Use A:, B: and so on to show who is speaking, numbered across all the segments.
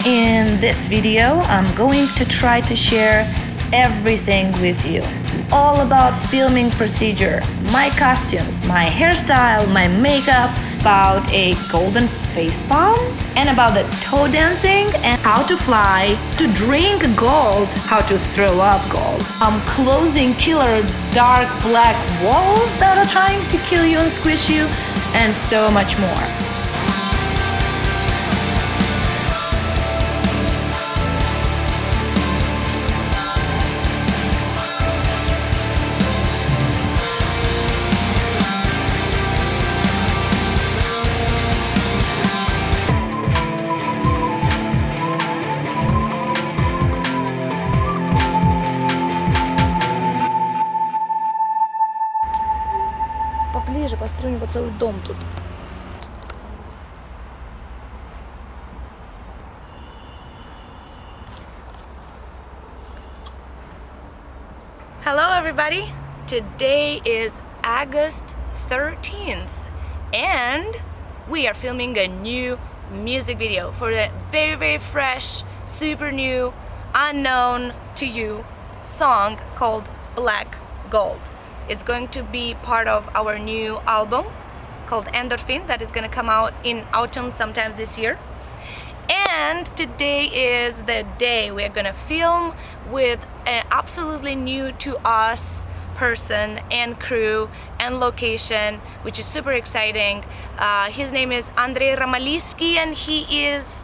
A: In this video, I'm going to try to share everything with you. All about filming procedure, my costumes, my hairstyle, my makeup, about a golden face palm, and about the toe dancing, and how to fly, to drink gold, how to throw up gold. I'm closing killer dark black walls that are trying to kill you and squish you, and so much more. Поближе, построй, у него целый дом тут. Hello everybody! Today is August 13th and we are filming a new music video for the very fresh, super new, unknown to you song called Black Gold. It's going to be part of our new album called Endorphin that is going to come out in autumn sometimes this year. And today is the day we're going to film with an absolutely new to us person and crew and location, which is super exciting. His name is Andrei Ramaliski and he is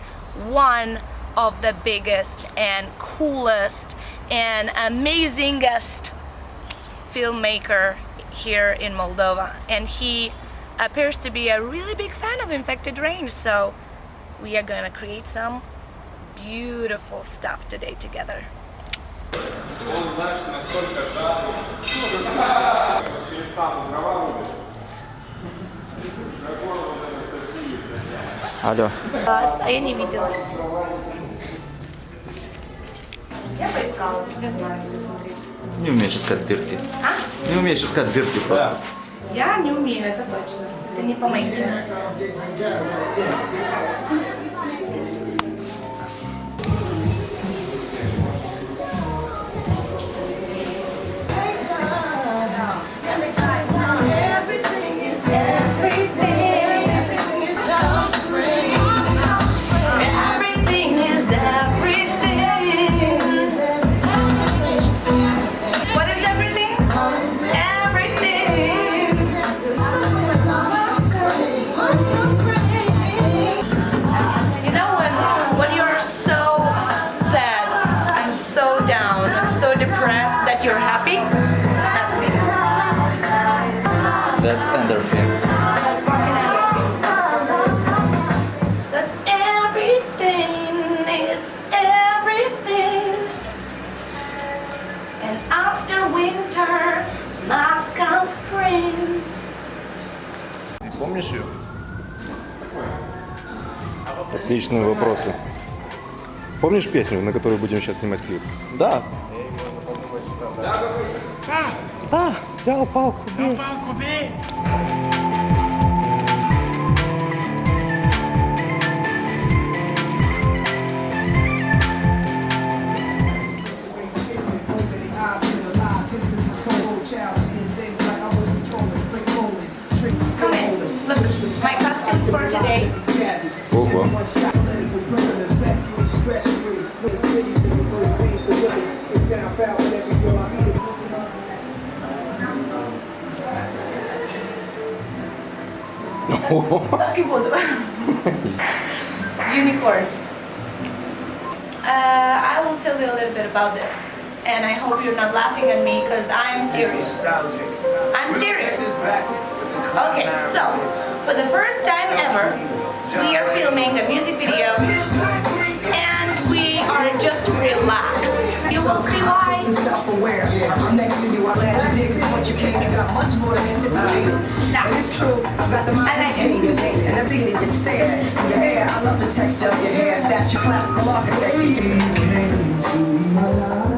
A: one of the biggest and coolest and amazingest filmmaker here in Moldova, and he appears to be a really big fan of Infected Range, so we are gonna create some beautiful stuff today together.
B: Алло.
A: А я не видела. Я поискала, я знаю, где смотреть.
B: Не умеешь искать дырки.
A: А?
B: Не умеешь искать дырки просто.
A: Я не умею, это точно. Это не по моей части. That you're happy? That's me.
B: That's endorphin.
A: That's fucking endorphin. Cause everything is everything. And after winter must come spring.
C: Ты помнишь ее? Отличные вопросы. Помнишь песню, на которую будем сейчас снимать клип? Да. Да, взял палку, бей.
A: Come in. Look, my costumes for today.
C: Ого.
A: Так и буду. Unicorn. I will tell you a little bit about this, and I hope you're not laughing at me because I'm serious. I'm serious. Okay, so for the first time ever, we are filming a music video, and we are just relaxed. You will see why. I'm next to you, I let you dig, cause what you came, you got much more than this. It's true, I've got the mind of genius, and everything that you said. In your hair, I love the texture of your hair, that's your classical architecture. You came to my life.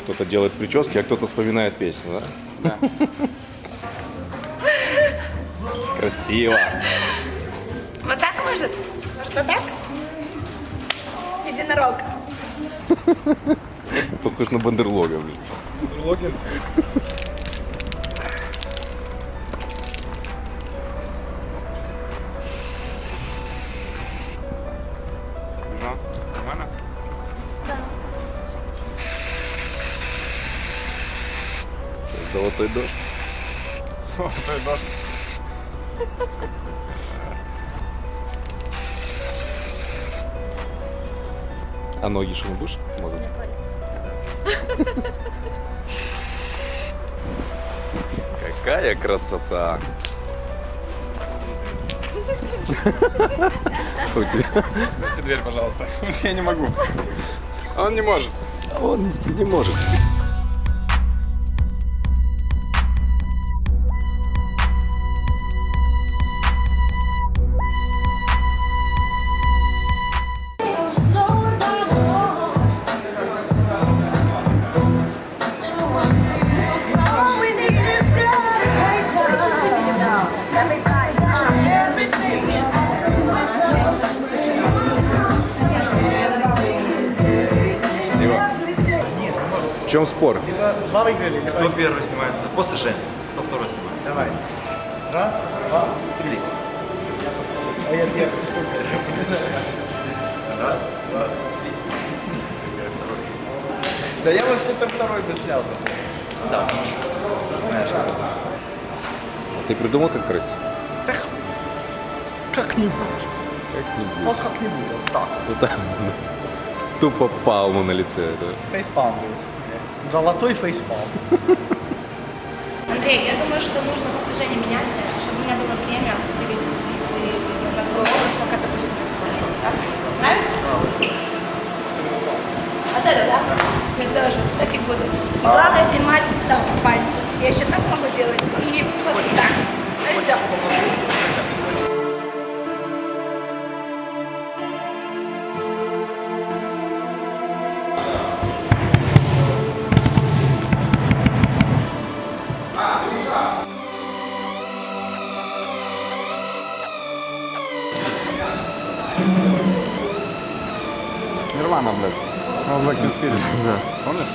C: Кто-то делает прически, а кто-то вспоминает песню, да?
B: Да.
C: Красиво.
A: Вот так может? Может вот так? Единорог.
C: Похож на бандерлога, блин.
D: Бандерлоги?
C: Ну, нормально? Золотой дождь.
D: Золотой дождь.
C: А ноги что не будешь? Может. Какая красота! У тебя?
D: Откройте дверь, пожалуйста. Я не могу. Он не может.
C: Он не может. В чем спор?
B: Кто первый снимается? После Жени. Кто второй снимается?
E: Давай. Раз, два, три. А я первый, супер. Раз, два, три. Да я вообще-то второй бы снялся.
B: Да. Знаешь, как это.
C: Ты придумал, как красить?
E: Как-нибудь.
C: Как-нибудь.
E: Вот как-нибудь. Вот так.
C: Вот так. Тупо палму на лице. Это.
E: Фейспалм будет. Золотой фейспалм.
A: Андрей, я думаю, что нужно после Жени меня снять, чтобы у меня было время привести на такой образ, пока ты будешь снимать. Так? Нравится? Вот это, да? Я тоже. Так и буду. И главное снимать там пальцы. Я еще так могу делать. И вот так. И все.
D: Нирвана, блядь. Он Black Spirit. Да. Помнишь?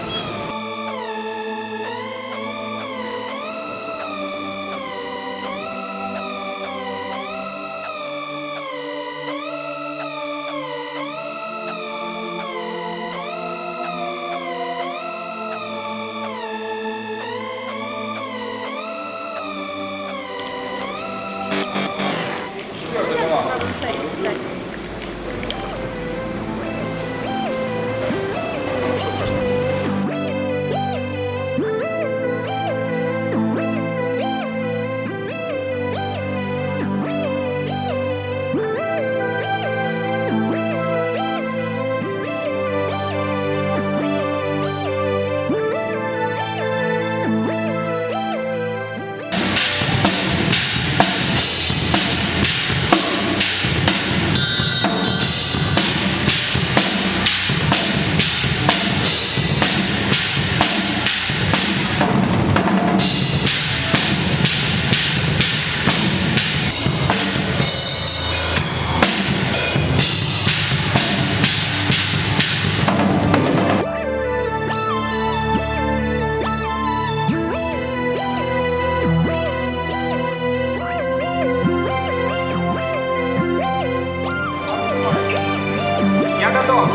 F: Я готов.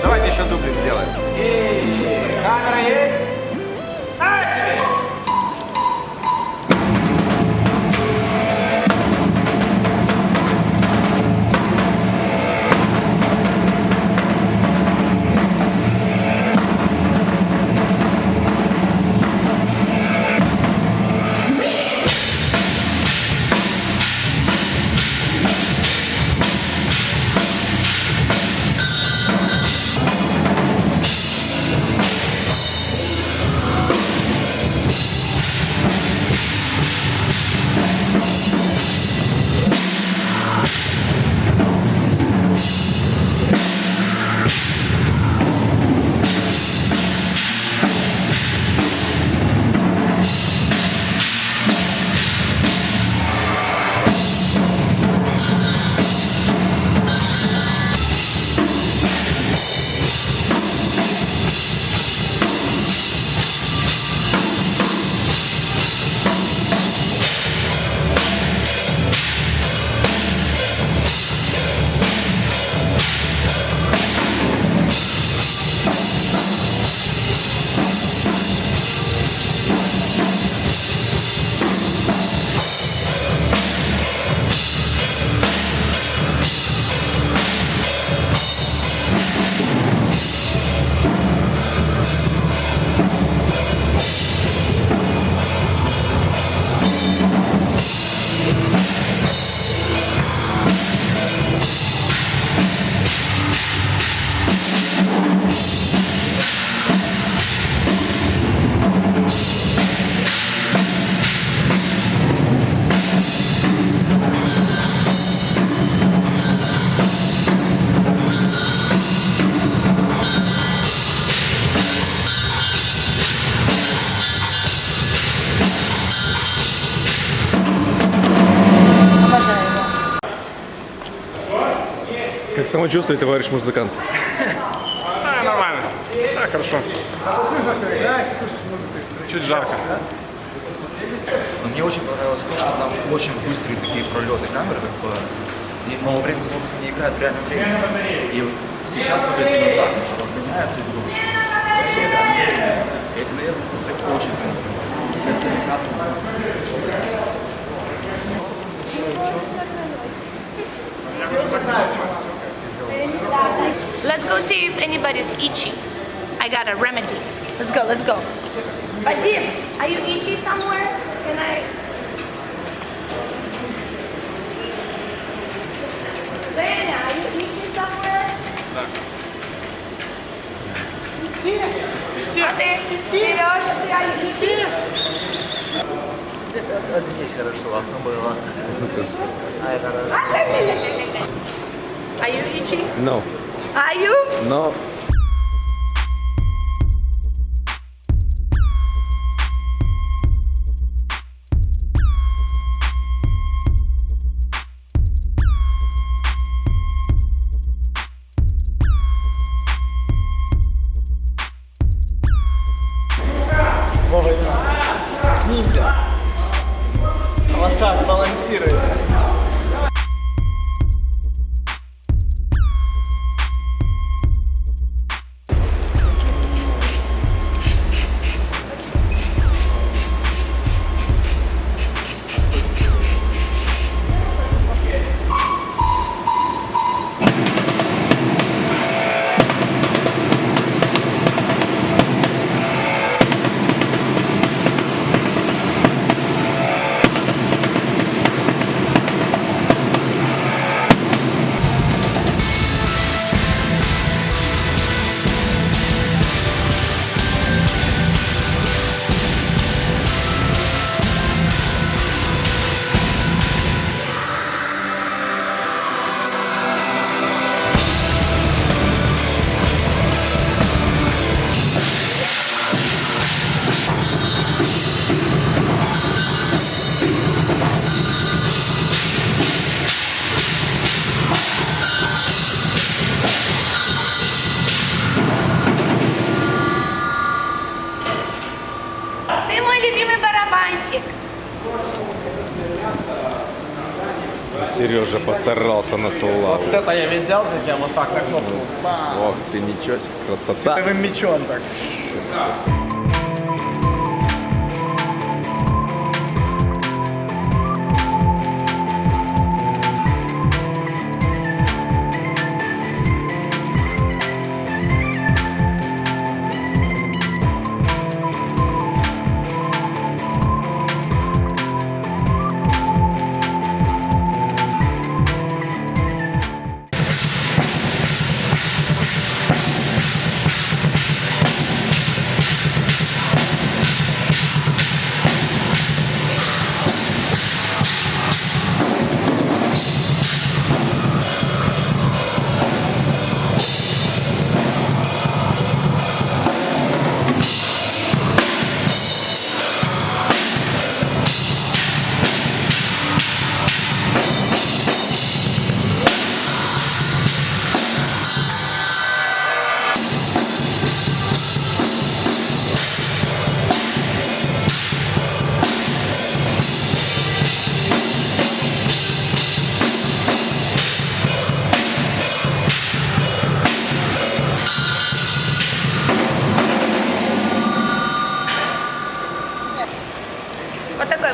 F: Давайте еще дублик сделаем. И камера есть. Начали!
C: самочувствие, товарищ музыкант?
D: Нормально. Да, хорошо. Чуть жарко.
B: Но мне очень понравилось то, что там очень быстрые такие пролеты камеры, как бы, но время не играет в реальном времени. И сейчас выглядит именно так, что разгоняются и думают. Все реально. Эти наезды просто очень красивые.
A: Let's go see if anybody's itchy. I got a remedy. Let's go, let's go. Vadim, are you itchy somewhere? Can I? Lena, are you itchy somewhere? А ты? Сережа, ты are you itchy?
E: Вот здесь хорошо было.
A: Are you itchy?
C: No.
A: Are you?
C: No.
E: Вова, ниндзя. Вот так балансирует.
A: Ты мой любимый барабанщик.
C: Сережа постарался на славу.
E: Вот это я видел, как я вот так на кнопку.
C: Ох ты, ничего, красота.
E: Световым мечом так.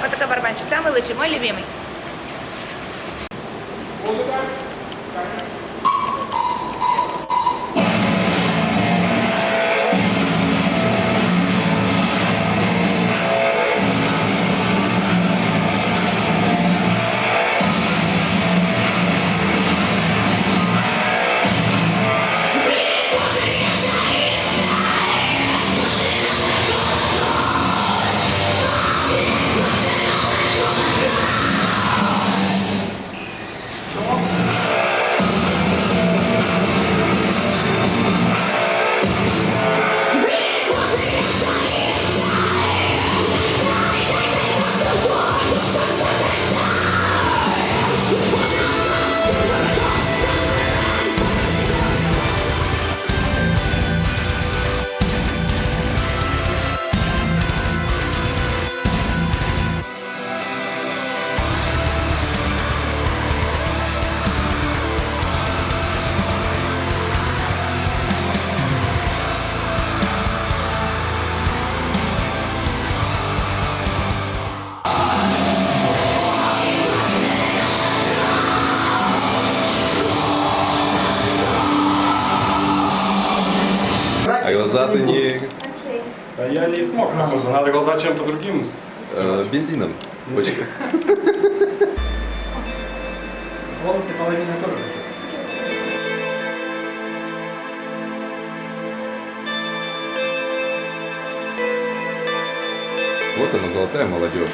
A: Вот такой барабанщик. Самый лучший, мой любимый.
C: ты не
D: А я не смог, походу. Надо глаза чем-то другим.
C: бензином. Очень-
E: Волосы половина тоже хочу.
C: Вот она, золотая молодежь.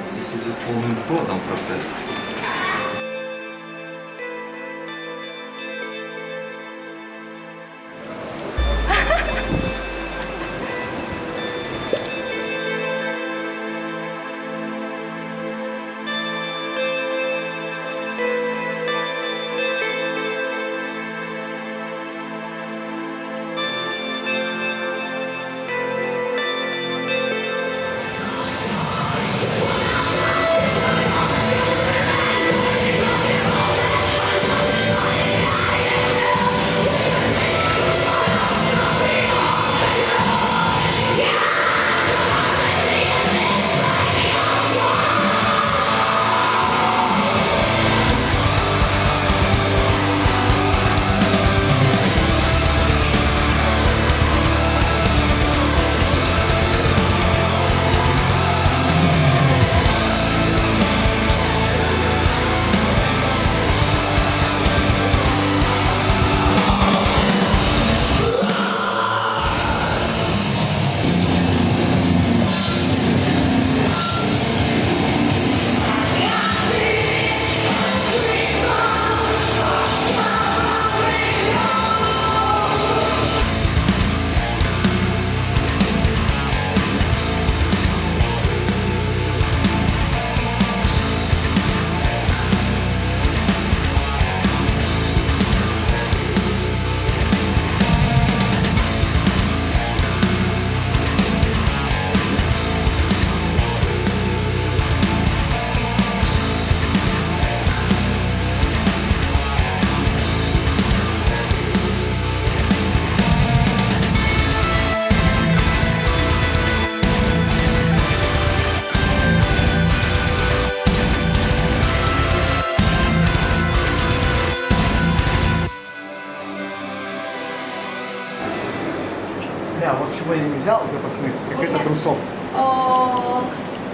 B: Здесь идет полным ходом процесс.
E: Бля, вот чего я не взял запасных, так это трусов.
A: О,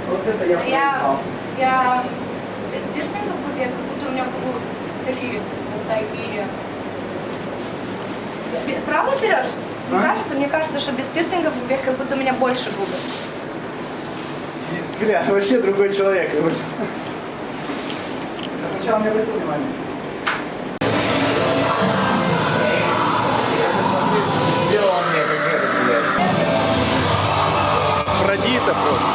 E: Вот это я проебался.
A: я без пирсингов вроде, как будто у меня губы такие, вот такие. Правда, Сереж? Мне кажется, что без пирсингов в губах как будто у меня больше губы.
E: Бля, вообще другой человек. Я сначала не обратил внимания. Сделал мне как это, блядь.
C: Продито просто.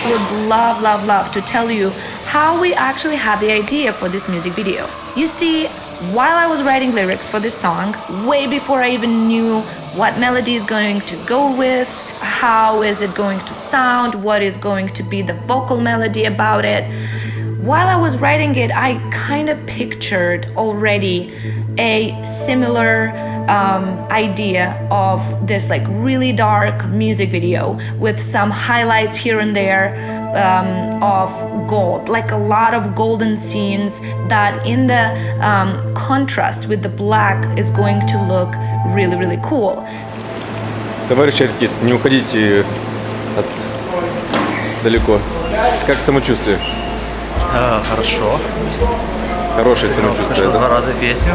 A: Would love to tell you how we actually had the idea for this music video. You see, while I was writing lyrics for this song, way before I even knew what melody is going to go with, how is it going to sound, what is going to be the vocal melody about it, while I was writing it, I kind of pictured already a similar idea of this like really dark music video with some highlights here and there of gold, like a lot of golden scenes that in the contrast with the black is going to look really cool.
C: Товарищ артист, не уходите далеко. Как самочувствие?
B: Хорошо.
C: Хорошее самочувствие,
B: Слышал
C: да?
B: 2 раза песню.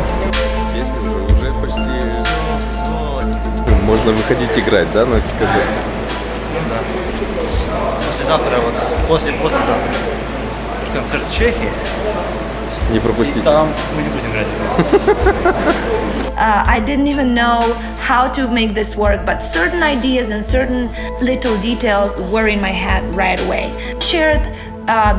C: Песня уже почти... Можно выходить играть, да, на концерт?
B: Послезавтра, вот, послезавтра концерт в Чехии.
C: Не
B: И
C: пропустите.
B: там мы не будем играть.
A: I didn't even know how to make this work, but certain ideas and certain little details were in my head right away. Shared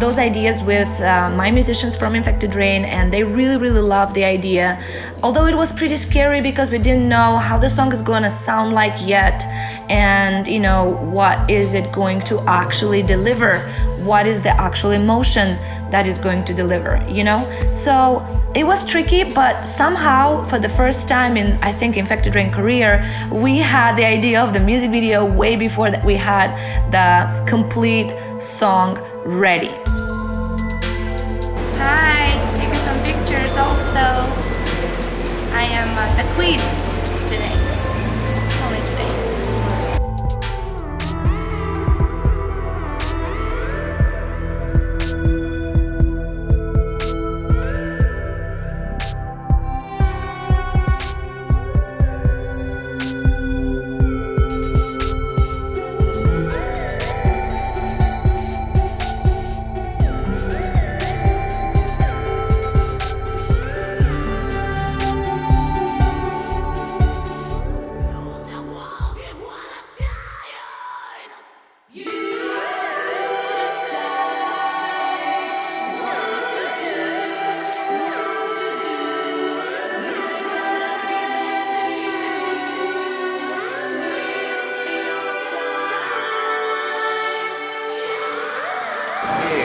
A: those ideas with my musicians from Infected Rain, and they really loved the idea. Although it was pretty scary because we didn't know how the song is going to sound like yet, and you know, what is it going to actually deliver, what is the actual emotion that is going to deliver, you know? So it was tricky, but somehow for the first time in, I think, Infected Rain career, we had the idea of the music video way before that we had the complete song ready. Hi, taking some pictures also. I am the queen today, only today.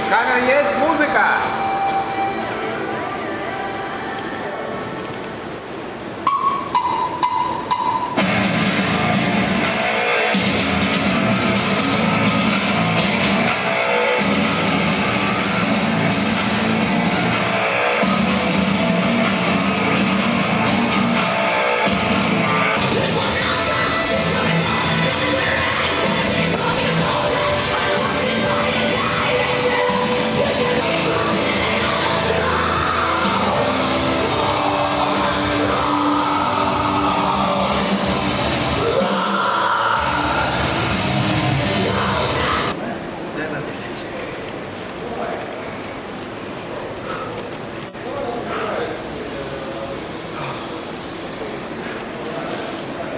F: Камера есть, музыка!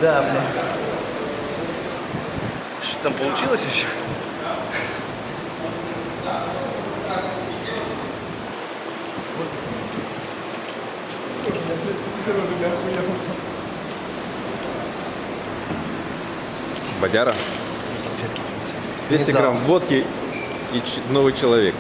E: Да, блин. Что там получилось еще?
C: Бодяра.
E: Салфетки принеси.
C: 200 грамм водки и новый человек.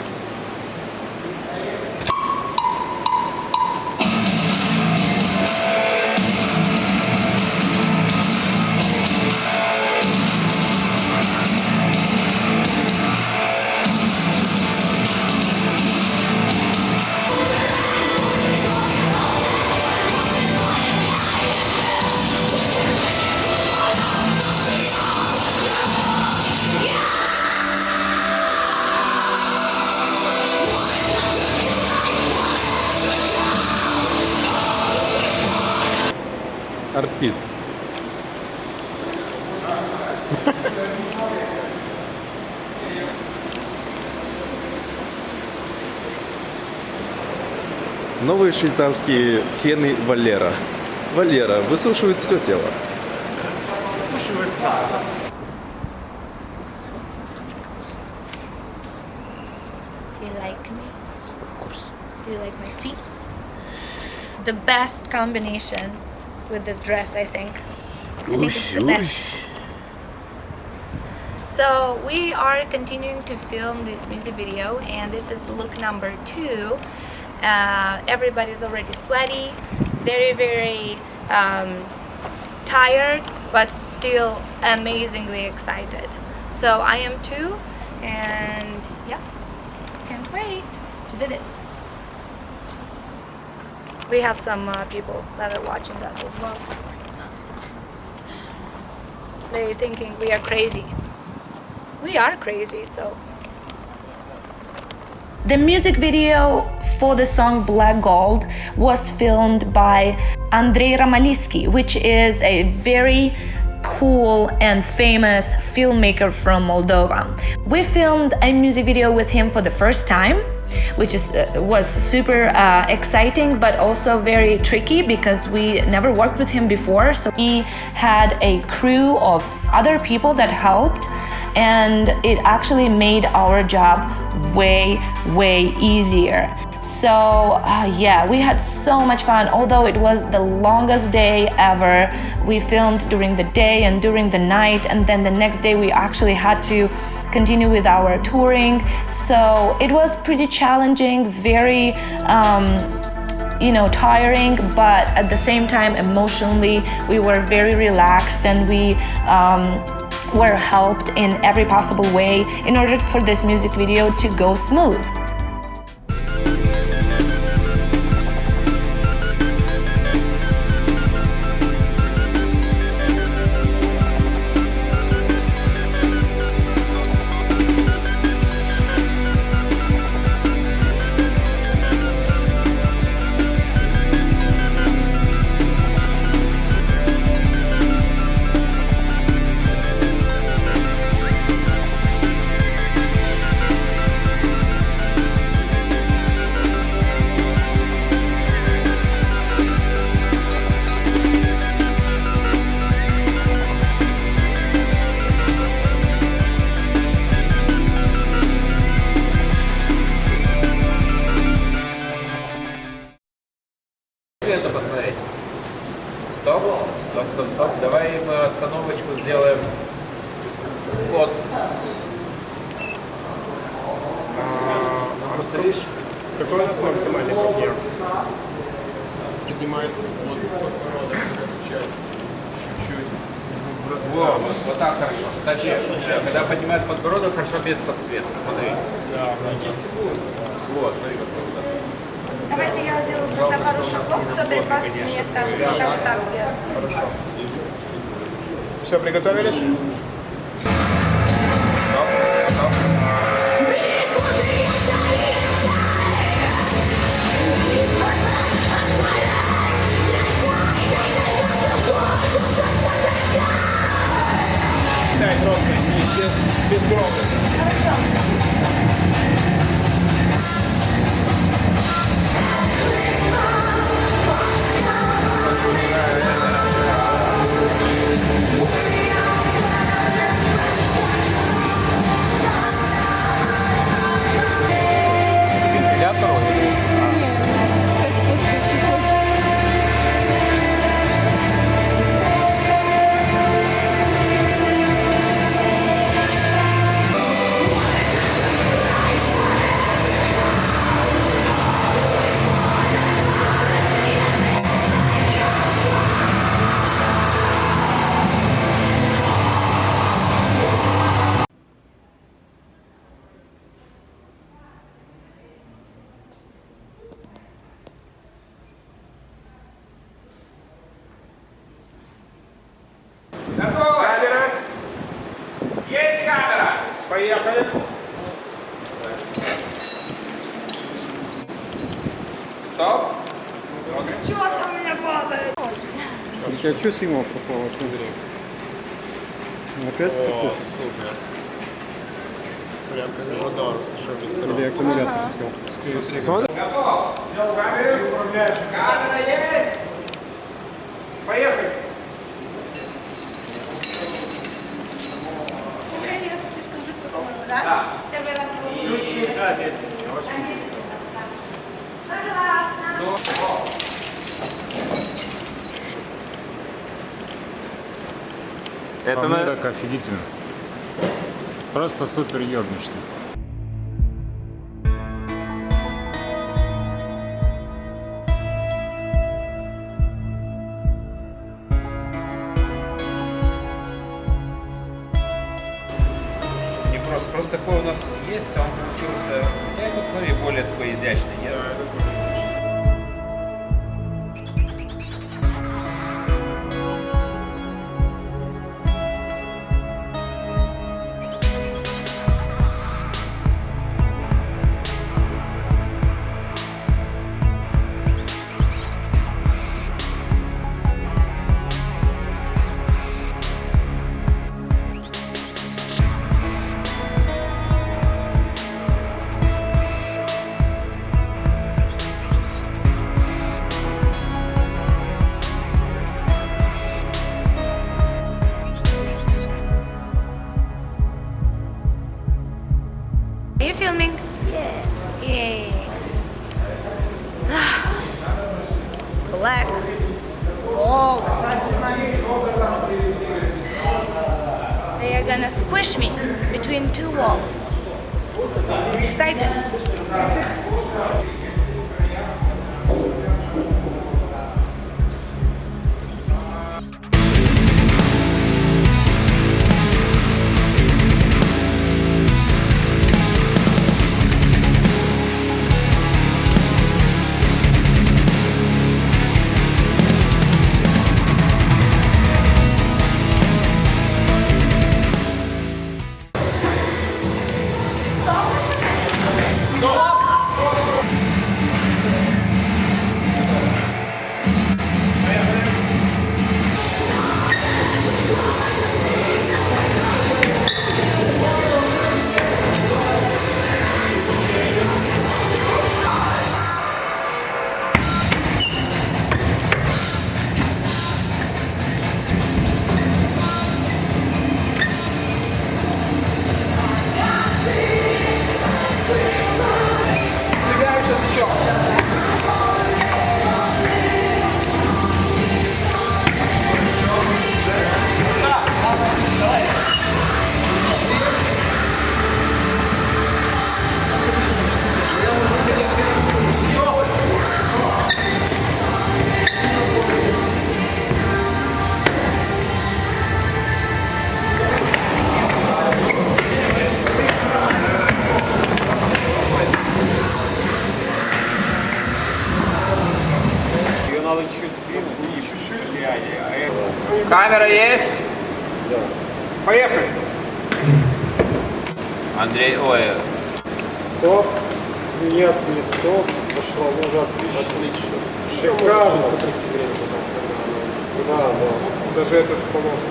C: Артист. Новые швейцарские фены Валера. Валера высушивает все тело.
E: Высушивает мясо.
A: Do you like me? Of course. Do you like my feet? It's the best combination with this dress, I think. I think it's the best. So we are continuing to film this music video, and this is look number 2. Everybody's already sweaty, very tired, but still amazingly excited. So I am too, and yeah, can't wait to do this. We have some people that are watching us as well. They're thinking we are crazy. We are crazy, so. The music video for the song Black Gold was filmed by Andrei Ramaliski, which is a very cool and famous filmmaker from Moldova. We filmed a music video with him for the first time, which was super exciting, but also very tricky because we never worked with him before. So he had a crew of other people that helped, and it actually made our job way easier. So yeah, we had so much fun. Although it was the longest day ever, we filmed during the day and during the night, and then the next day we actually had to continue with our touring. So it was pretty challenging, very tiring, but at the same time emotionally we were very relaxed, and we were helped in every possible way in order for this music video to go smooth.
F: Это посмотреть. Стоп. Давай мы остановочку сделаем. Вот. Просто видишь,
G: Какой у нас максимальный подъем? Поднимается вот подбородок, чуть-чуть.
F: вот так хорошо. Кстати, когда поднимает подбородок, хорошо без подсвета. Смотри.
G: Да.
F: Вот, смотри, как круто.
A: Давайте я сделаю на пару шагов, кто-то из вас мне скажет так делать.
G: Все, приготовились? Да, просто без грома.
F: Готово?
G: Камера,
F: Есть камера!
G: поехали.
F: Стоп.
A: Чего там у меня падает?
D: У тебя что сигнал пропал? Смотри. Опять
G: О,
D: пропал?
G: супер. Прям как Жадар с шапестером.
D: Или аккумулятор сел? Смотри.
F: Готов?
G: Взял камеру, управляешь.
F: Камера есть!
G: Поехали.
A: Слишком быстро, по-моему, да? Первый раз было.
G: Чуть-чуть, да, медленнее, очень быстро.
F: Это
H: Так офигительно. Просто супер ёбнешься.
F: не просто такой у нас есть, а он получился. Хотя этот, смотри, более такой изящный, нет?
A: Yes. Black. Gold. They are gonna squish me between two walls. Excited.
F: Камера есть?
G: Поехали.
F: Андрей, ой,
D: Стоп. Нет, не стоп. Пошла, уже отлично. Шикарно. Да, да. Даже этот понос,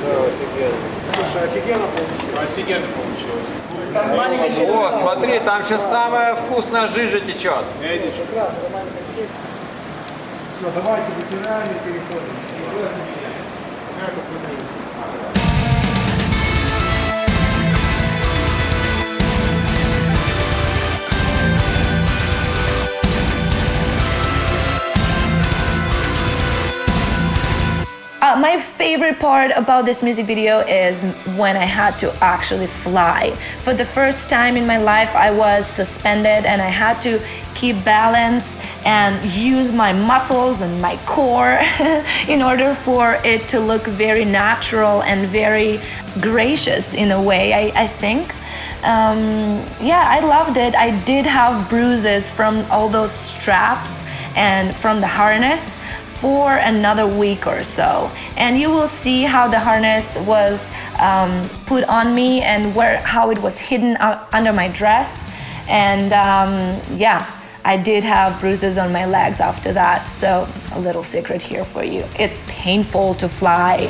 D: да, офигенно. Слушай, офигенно получилось.
G: Офигенно получилось.
F: о, смотри, там сейчас самая вкусная жижа течет.
G: Видишь?
D: Все, давайте вытираем и переходим.
G: Я посмотрю.
A: My favorite part about this music video is when I had to actually fly. For the first time in my life, I was suspended and I had to keep balance and use my muscles and my core in order for it to look very natural and very gracious in a way, I think. Yeah, I loved it. I did have bruises from all those straps and from the harness for another week or so, and you will see how the harness was put on me and how it was hidden under my dress, and yeah, I did have bruises on my legs after that. So a little secret here for you: it's painful to fly.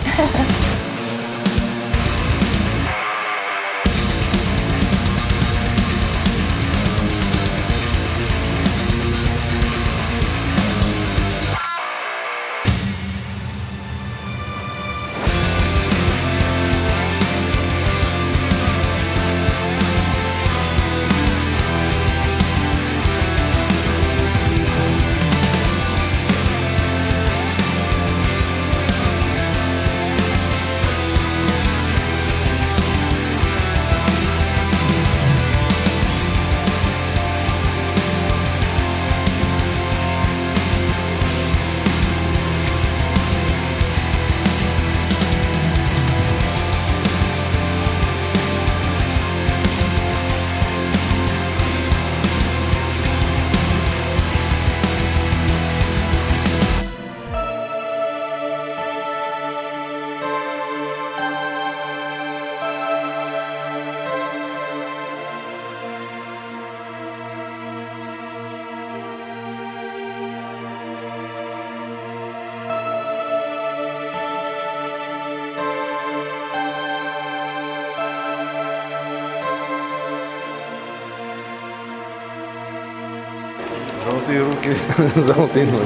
C: Золотые руки, золотые ноги.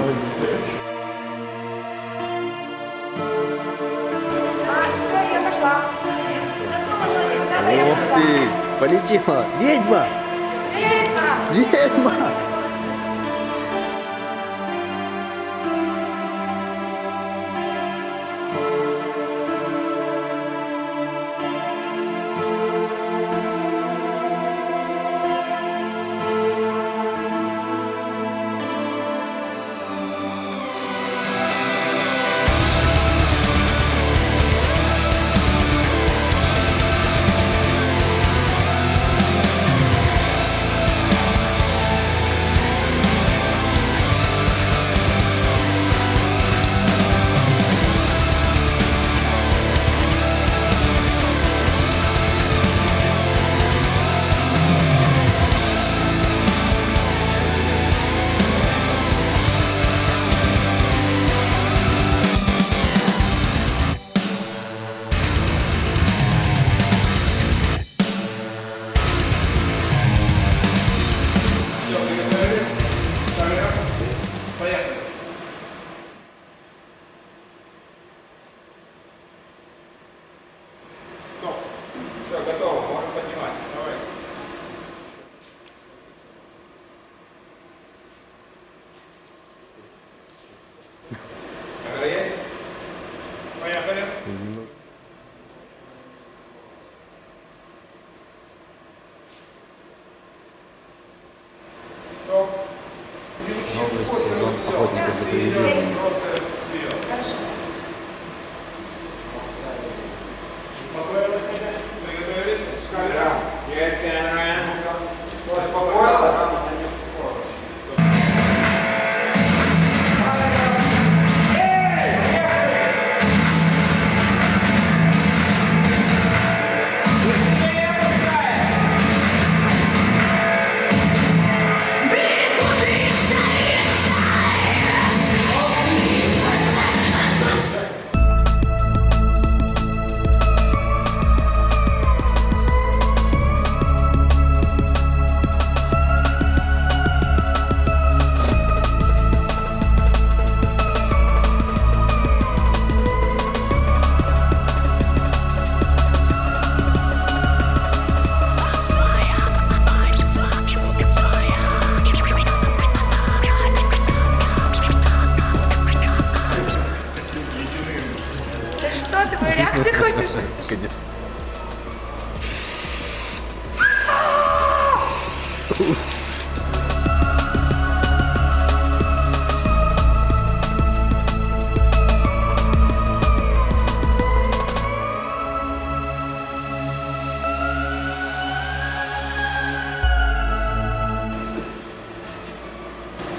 A: Все, я пошла.
C: Ух ты, полетела. Ведьма!
A: Ведьма!
D: Ведьма!
F: Все, готово, можем поднимать. Давайте. Камера есть? Поехали. Стоп.
B: Новый сезон охотников за привидениями.
A: Хорошо.
F: Приготовились? Камера. Есть камера.
A: Ты что, ты мою реакцию хочешь?
B: Конечно.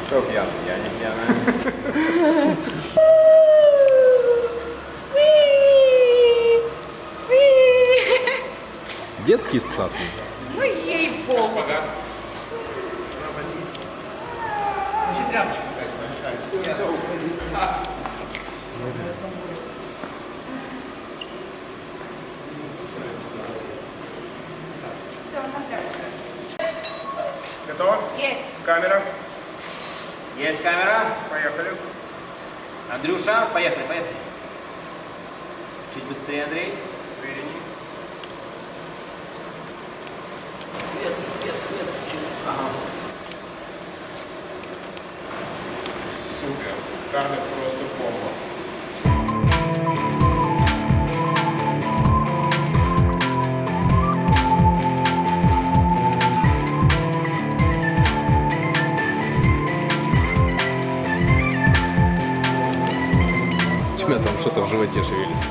F: Кто пьяный? Я не пьяный.
C: Детский сад.
A: Ну ей-богу.
F: Шпагат. Готово?
A: Есть.
F: Камера.
E: Есть камера.
F: Поехали.
E: Андрюша, поехали, поехали. Чуть быстрее, Андрей.
F: Впереди.
E: Свет, свет, свет. Чуть. Ага.
F: Супер. Камера просто бомба.
C: У тебя там что-то в животе шевелится.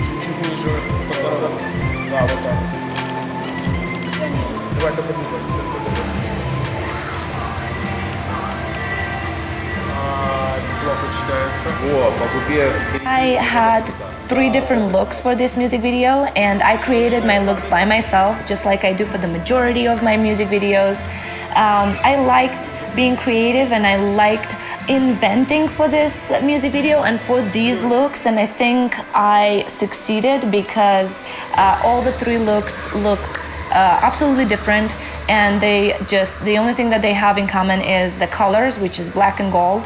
F: Чуть-чуть ниже подбородок. Да, вот так. Давай только ниже. Плохо читается.
B: О, по губе
A: I had 3 different looks for this music video, and I created my looks by myself, just like I do for the majority of my music videos. I liked being creative, and I liked inventing for this music video and for these looks, and I think I succeeded because all the three looks look absolutely different, and the only thing that they have in common is the colors, which is black and gold.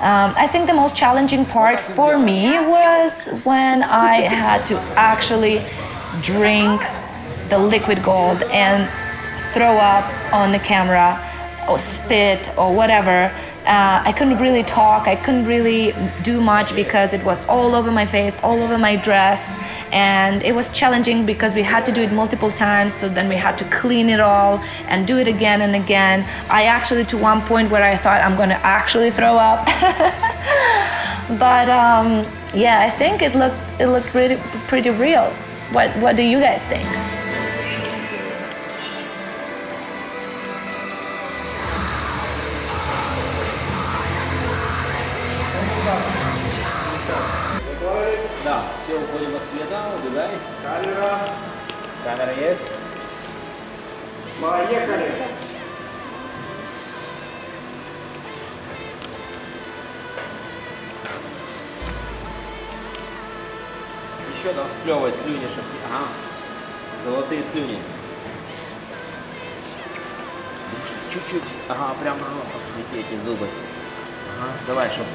A: I think the most challenging part for me was when I had to actually drink the liquid gold and throw up on the camera or spit or whatever. I couldn't really talk, I couldn't really do much because it was all over my face, all over my dress, and it was challenging because we had to do it multiple times, so then we had to clean it all and do it again and again. I actually, to one point where I thought I'm gonna actually throw up. But yeah, I think it looked pretty real. What do you guys think?
E: Да, все, уходим от света, убегай.
G: Камера.
E: Камера есть.
G: Поехали.
E: Еще там сплевывай слюни, чтоб... Ага. Золотые слюни. Чуть-чуть. Ага, прям рот подсвети эти зубы. Ага, давай, чтоб...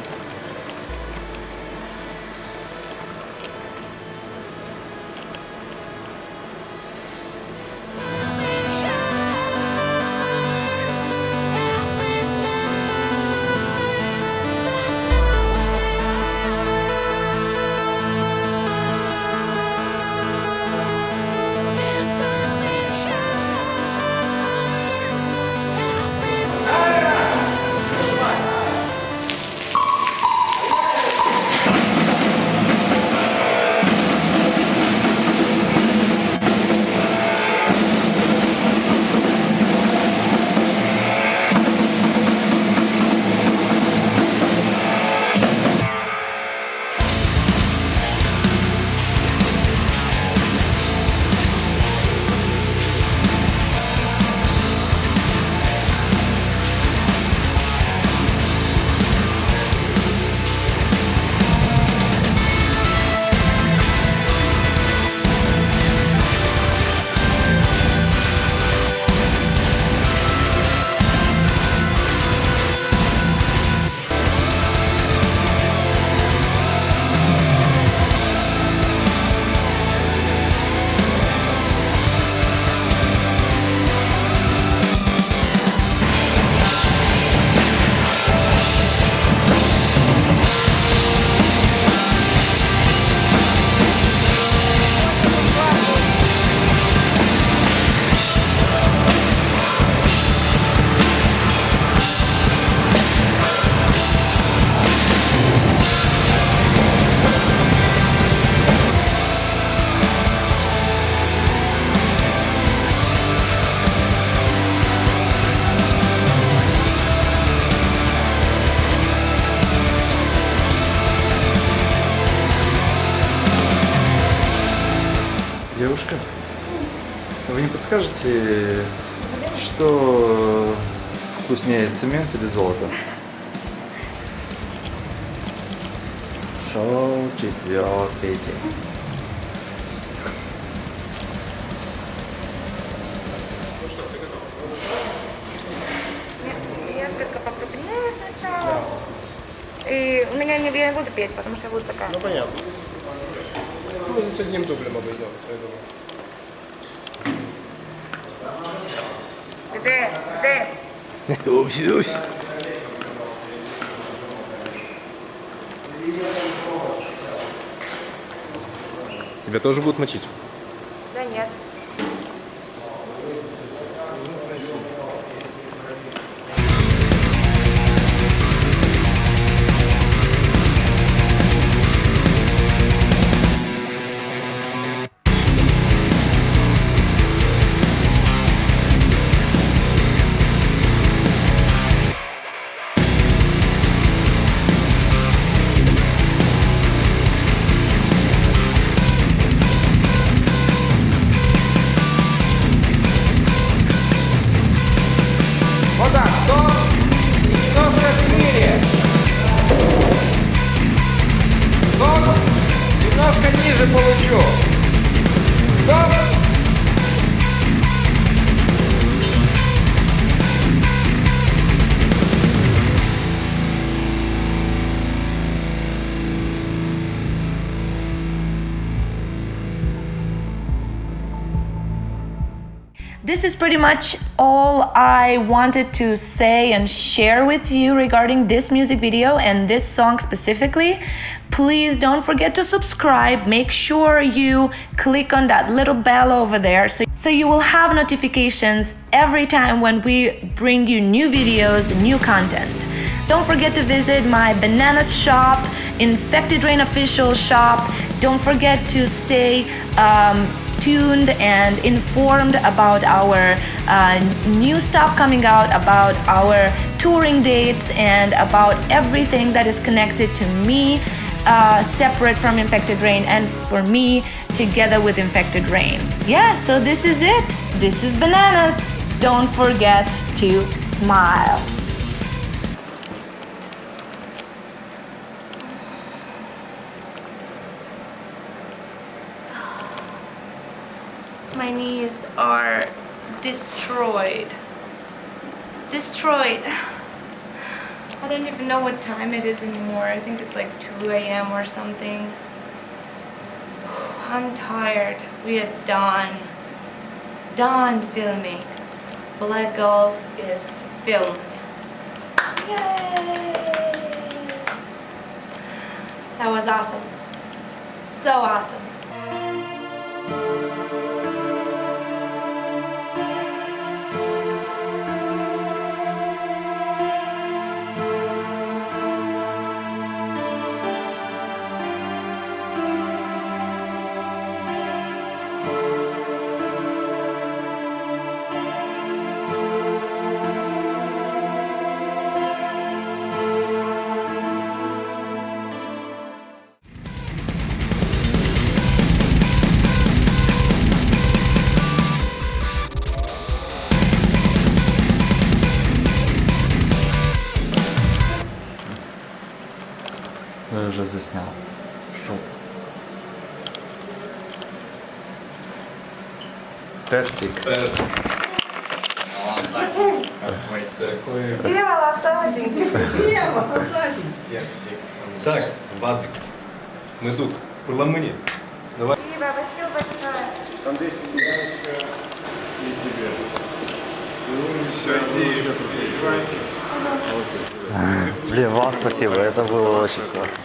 B: Девушка, вы не подскажете, что вкуснее, цемент или золото? Шоу четвертый день.
A: Я слегка покрупнее сначала. И я не буду петь, потому что я буду такая.
G: Ну понятно. Мы здесь одним дублем обойдем, я думаю.
A: Де?
C: Тебя тоже будут мочить?
A: Да нет.
F: ниже получу. Стоп!
A: This is pretty much all I wanted to say and share with you regarding this music video and this song specifically. Please don't forget to subscribe. Make sure you click on that little bell over there so you will have notifications every time when we bring you new videos, new content. Don't forget to visit my Bananas shop, Infected Rain official shop. Don't forget to stay tuned and informed about our new stuff coming out, about our touring dates, and about everything that is connected to me, separate from Infected Rain, and for me together with Infected Rain. Yeah, so this is it. This is Bananas. Don't forget to smile. My knees are destroyed. Destroyed. I don't even know what time it is anymore. I think it's like 2 a.m. or something. I'm tired. We are done. Done filming. Black Gold is filmed. Yay! That was awesome. So awesome.
B: Я вже засняв. Шо? Персик.
A: Делала сладенький.
G: Так, Базик. Ми тут. Перламині. Давай.
A: Спасибо большое.
G: Там 10 яичко и тебе. Ну, все, иди.
B: Блин, вам спасибо, это было очень классно.